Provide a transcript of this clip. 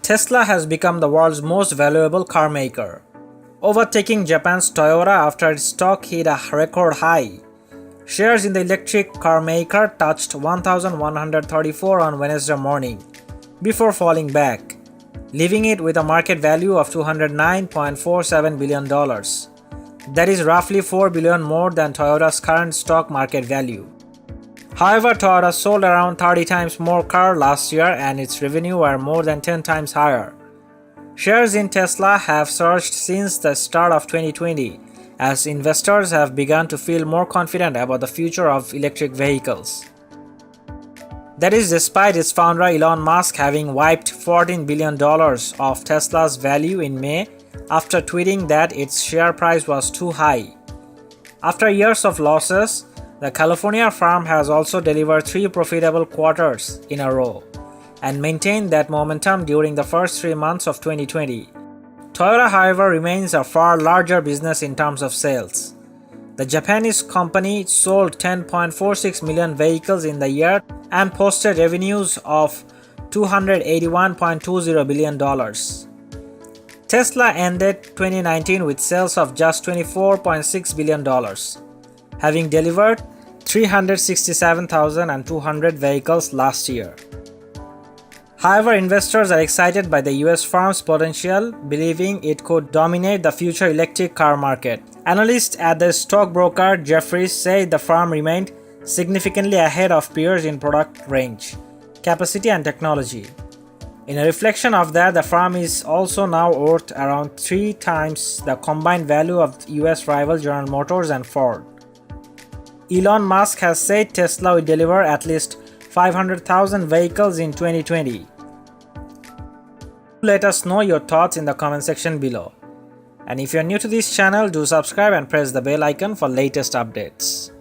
Tesla has become the world's most valuable car maker, overtaking Japan's Toyota after its stock hit a record high. Shares in the electric car maker touched 1,134 on Wednesday morning, before falling back, leaving it with a market value of $209.47 billion. That is roughly $4 billion more than Toyota's current stock market value. However, Toyota sold around 30 times more cars last year and its revenue were more than 10 times higher. Shares in Tesla have surged since the start of 2020 as investors have begun to feel more confident about the future of electric vehicles. That is despite its founder Elon Musk having wiped $14 billion of Tesla's value in May after tweeting that its share price was too high. After years of losses, the California firm has also delivered 3 profitable quarters in a row and maintained that momentum during the first 3 months of 2020. Toyota, however, remains a far larger business in terms of sales. The Japanese company sold 10.46 million vehicles in the year and posted revenues of $281.20 billion. Tesla ended 2019 with sales of just $24.6 billion, having delivered 367,200 vehicles last year. However, investors are excited by the US firm's potential, believing it could dominate the future electric car market. Analysts at the stockbroker Jefferies say the firm remained significantly ahead of peers in product range, capacity and technology. In a reflection of that, the firm is also now worth around 3 times the combined value of US rival General Motors and Ford. Elon Musk has said Tesla will deliver at least 500,000 vehicles in 2020. Let us know your thoughts in the comment section below. And if you are new to this channel, do subscribe and press the bell icon for latest updates.